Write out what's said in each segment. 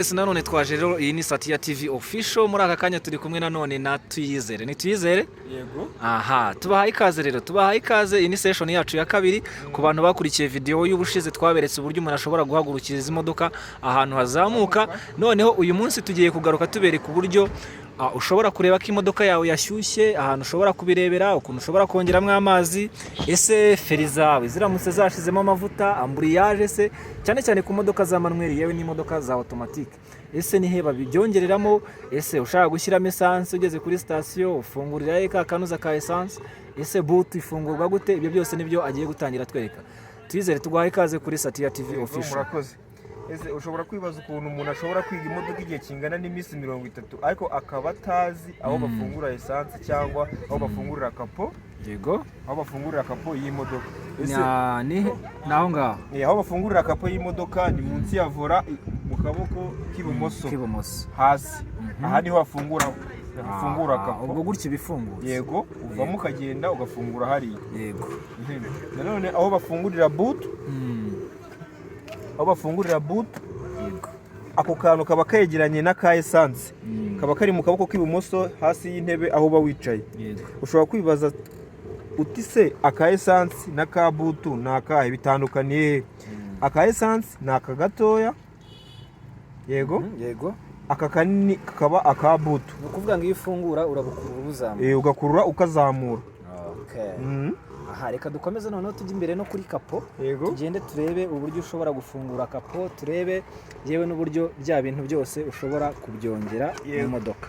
Ese nanone twaje rero iyi ni Satya TV official muri aka kanya turi kumwe nanone na Tuyizere. Ni Tuyizere? Yego. Aha, tubahaye ikaze rero. Tubahaye ikaze iyi ni session yacu ya kabiri ku bantu bakurikiye video y'ubushize twaberetse uburyo umuntu ashobora guhagurukiriza imodoka ahantu hazamuka. Noneho uyu munsi tugiye kugaruka tubereka uburyo ushobora kureba ko imodoka yawe yashyushye, ahantu ushobora kubirebera, ukuntu ushobora kongeramo amazi, ese feri zawe ziramutse zashizemo amavuta, ambrillage se, cyane cyane ku modoka za manuel yewe n'imodoka za automatique. Ese ni he babyongereramo, ese ushaka gushyiramo essence ugeze kuri station ufungurira ka kanuza ka essence, ese boot ifungurwa gute, ibyo byose nibyo agiye gutangira twereka. Tuyizere tuguhaye ikaze kuri Satya TV official. Murakoze. Ese ushobora kwibaza ukuntu umuntu ashobora kwiga imodoka igihe kingana n'iminsi 30 ariko akaba atazi aho bafungura essence cyangwa aho bafungurira kapo. Yego. Aho bafungurira kapo y'imodoka. Ese ni naho ngaho. Aho bafungurira kapo y'imodoka ni munsi ya vola mu kaboko k'ibumoso. Hasi. Aha niho afungura kapo. Ubwo gutyo bifunguye. Yego, uvamo ukagenda ugafungura hari. Yego. Nanone aho bafungurira boot. Aho bafungurira boot, ako kantu kaba kegeranye na ka essence, kaba kari mu kaboko k'ibumoso hasi y'intebe aho ba wicaye. Ushobora kwibaza uti se aka essence na ka boot nakahe bitandukaniye? Aka essence naka gatoya, yego yego, aka kanini kakaba aka boot. Ni ukuvuga ngo iyo ufungura urabukurura uzamura. Ugakurura ukazamura. Okay. Aha, reka dukomeze noneho tujye imbere no kuri kapo. Yego. Tugende turebe uburyo ushobora gufungura kapo, turebe yewe n'uburyo bya bintu byose ushobora kubyongera mu modoka.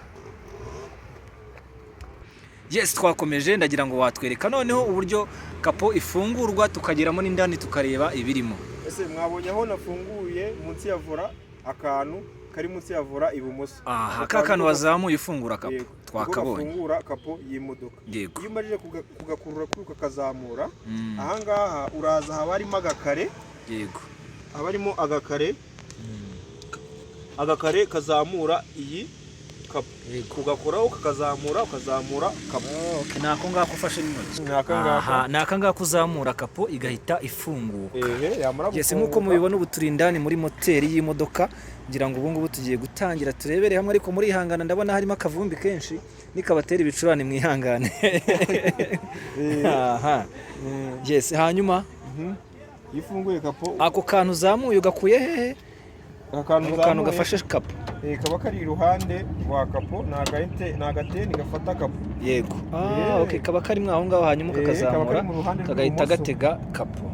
Yes, twakomeje ndagira ngo watwereka noneho uburyo kapo ifungurwa tukageramo n'indani tukareba ibirimo. Ese mwabonye aho nafunguye munsi ya vola akantu kari munsi ya vola ibumoso. Aha, kakantu wazamuye ufungura kapo. Twakabonye. Ufungura kapo y'imodoka. Yego. Iyo umaze kugakurura kuri ukakazamura, aha ngaha uraza haba harimo agakare. Yego. Haba harimo agakare. Agakare kazamura iyi kapo. Kugakoraho ukazamura kapo. Okay, nako ngako ufashe n'intoki. Naka ngako uzamura kapo igahita ifunguka. Yes, nkuko mubibona ubu turi indani muri moteri y'imodoka. Ngira ngo ubu ngubu tugiye gutangira turebere hamwe, ariko muri ihangana ndabona harimo akavumbi kenshi nikabatera ibicurane mu ihangane. Aha. Yes, hanyuma yifunguye kapo. Ako kantu zamuye ugakuye hehe? Akantu gafashe kapo. Kaba kari iruhande rwa kapo, nagateni gafata kapo. Yego. Okay, kaba kari mwaho ngaho hanyuma kakazamura kagahita gatega kapo.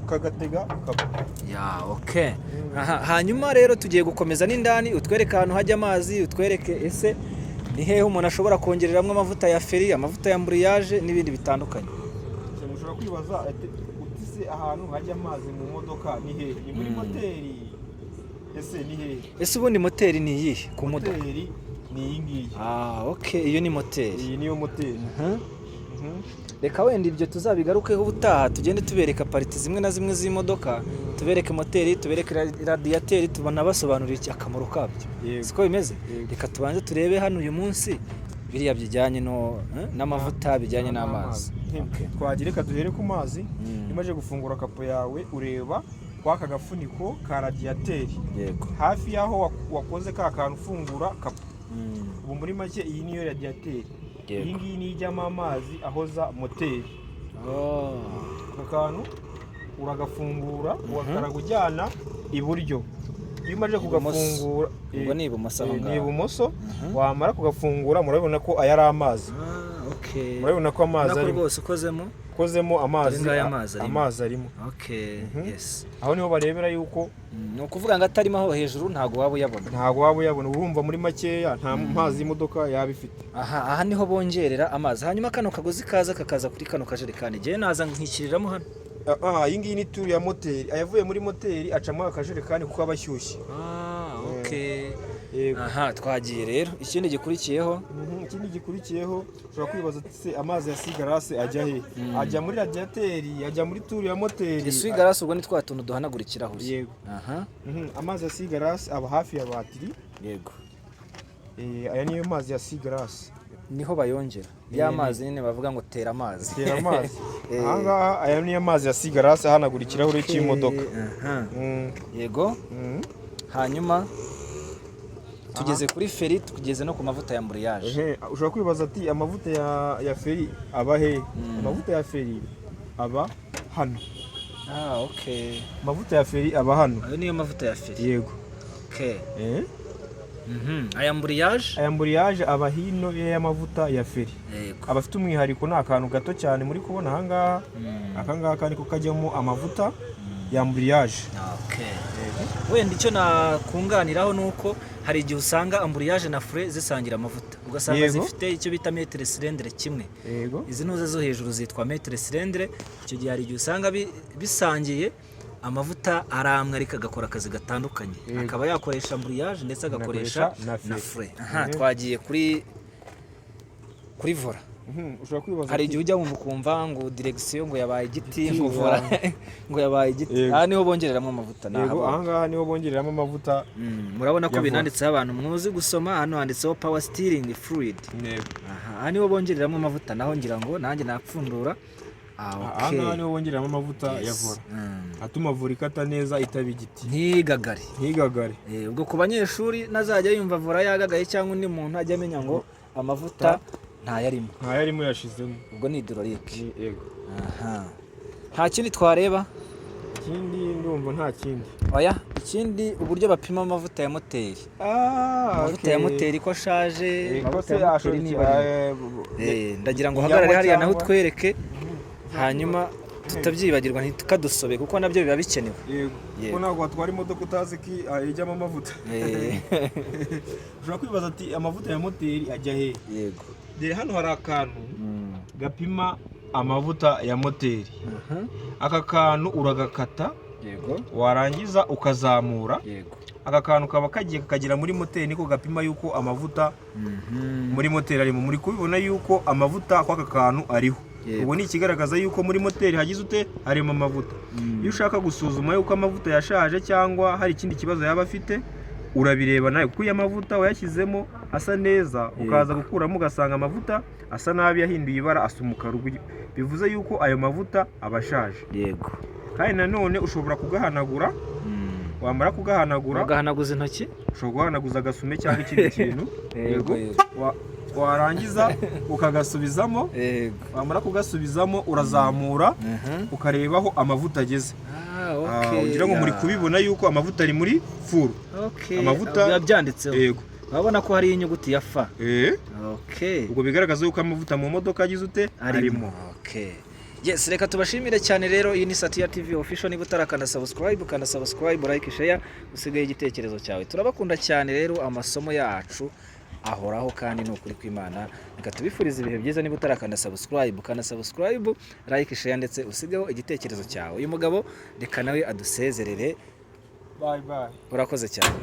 Kagatega kapo. Ya, okay. Aha, hanyuma rero tugiye gukomeza n'indani, utwereka ahantu hajya amazi, utwereke ese ni hehe umuntu ashobora kongereramo amavuta ya feri, amavuta ya ambrillage n'ibindi bitandukanye. Mushobora kwibaza utise ahantu hajya amazi mu modoka ni hehe? Ni muri moteri. Ese ni hehe? Ese ubundi moteri ni iyihe ku modoka? Moteri ni iyi ngiyi. Okay, iyo ni moteri. Iyi niyo moteri. Reka wenda ibyo tuzabigarukeho ubutaha, tugende tubereka pariti zimwe na zimwe z'imodoka, tubereke moteri, tubereke radiateri, tubona basobanurira akamaro kabyo. Siko bimeze? Reka tubanze turebe hano uyu munsi biriya bijyanye n'amavuta bijyanye n'amazi. Twagireka duhere ku mazi. Imaje gufungura kapo yawe ureba kwaka gafuniko ka radiateri. Yego. Hafi yaho wakoze ka kantu ufungura kapo. Ubu muri make iyi niyo radiateri. Iyi ngiyi ni ijyamo amazi ahoza moteri. Akantu uragafungura ugakaraga ujyana iburyo. Iyo umaze kugafungura, ubwo ni ibumoso aho ngaho. Ni ibumoso. Wamara kugafungura murabona ko aya ari amazi. Okay. Murabona ko amazi arimo. Rwose ukozemo amazi arimo. Okay. Yes. Aho niho barebera yuko ni ukuvuga ngo atarimo aho hejuru ntago waba uyabona. Urumva muri makeya nta mazi y'imodoka yabifite. Aha niho bongerera amazi. Hanyuma kano kagozi kakaza kuri kano kajerekani. Je naza nkikiriramo hano. Iyi ngiyi ni turu ya moteri. Ayavuye muri moteri acamo akajerekani kuko abashyushye. Okay. Aha, twagiye rero. Ikindi gikurikiyeho ushobora kwibaza se amazi ya sigarase ajya he? Ajya muri radiateri, ajya muri turu ya moteri. Sigarase ubwo ni twa tuntu duhanagura ikirahure. Yego. Aha. Amazi ya sigarase aba hafi ya batiri. Yego. Aya niyo mazi ya sigarase. Niho bayongera. Ya mazi nyine bavuga ngo tera amazi. Tera amazi. Aha ngaha aya niyo mazi ya sigarase ahanagura ikirahure cy'imodoka. Yego. Hanyuma tugeze kuri feri, tugeze no ku mavuta ya ambriyage. Ushobora kwibaza ati amavuta ya feri aba he? Amavuta ya feri aba hano. Okay. Amavuta ya feri aba hano. Ayo niyo mavuta ya feri. Yego. Okay. Aya ambriyage aba hino y'amavuta ya feri. Yego. Aba afite umwihariko, ni akantu gato cyane muri kubona aha ngaha. Aka ngaka niko kajyamo amavuta ya ambriyage. Okay. Wenda icyo nakunganiraho nuko hari igihe usanga ambriyage na fure zisangira amavuta, ugasanga zifite icyo bita metre cylindre kimwe. Yego. Izi nuze zo hejuru zitwa metre cylindre. Icyo gihe hari igihe usanga bisangiye amavuta aramwe ariko agakora akazi gatandukanye, akaba yakoresha ambriyage ndetse agakoresha na fure. Twagiye kuri vola. Ushobora kwibaza hari igihe ujya mu kumva ngo direction ngo yabaye igiti, ngo vola ngo yabaye igiti. Aha niho bongereramo amavuta. Yego, aha ngaha niho bongereramo amavuta. Murabona ko binanditseho abantu muzi gusoma, hano handitseho power steering fluid. Aha niho bongereramo amavuta, naho ngira ngo nanjye napfundura. Aha ngaha niho bongereramo amavuta ya vola, atuma vola ikata neza itaba igiti, ntigagare. Ubwo ku banyeshuri nazajya yumva vola yagagaye cyangwa undi muntu ajya amenya ngo amavuta ntayarimo yashizemo, ubwo ni hydraulique. Yego. Nta kindi twareba? Ikindi ndumva nta kindi. Oya, ikindi uburyo bapima amavuta ya moteri. Amavuta ya moteri ko ashaje, ndagira ngo uhagarare hariya naho utwereke, hanyuma tutabyibagirwa ntitukadusobe kuko nabyo biba bikenewe. Kuko ntabwo watwara imodoka utazi ko ijyamo amavuta. Ushobora kwibaza ati amavuta ya moteri ajya he? Yego. Hano hari akantu gapima amavuta ya moteri. Aka kantu uragakata, warangiza ukazamura. Aka kantu kaba kagiye kakagera muri moteri, niko gapima yuko amavuta muri moteri arimo. Muri kubibona yuko amavuta kwa aka kantu ariho. Ubu ni ikigaragaza yuko muri moteri hagize ute harimo amavuta. Iyo ushaka gusuzuma yuko amavuta yashaje cyangwa hari ikindi kibazo yaba afite, urabireba nawe kuko amavuta wayashyizemo asa neza, ukaza gukuramo ugasanga amavuta asa nabi, yahinduye ibara, asa umukara. Bivuze yuko ayo mavuta abashaje. Yego. Kandi nanone ushobora kugahanagura, wamara kugahanagura ugahanaguza intoki, ushobora guhanaguza agasume cyangwa ikindi kintu. Yego. Warangiza ukagasubizamo, wamara kugasubizamo urazamura ukarebaho amavuta ageze. Ugira ngo muri kubibona yuko amavuta ari muri furu. Amavuta byanditseho. Yego. Urabona ko hari inyuguti ya F. Ubwo bigaragaza yuko amavuta mu modoka agize ute arimo. Yes, reka tubashimire cyane rero. Iyi ni Satya TV official. Niba utarakanda subscribe, kana subscribe, like, share, usigaye igitekerezo cyawe. Turabakunda cyane rero, amasomo yacu ahoraho kandi n'ukuri kw'Imana. Reka tubifurize ibihe byiza. Niba utarakanda subscribe, kana subscribe, like, share ndetse usigaho igitekerezo cyawe. Uyu mugabo reka nawe adusezerere. Bye bye. Urakoze cyane.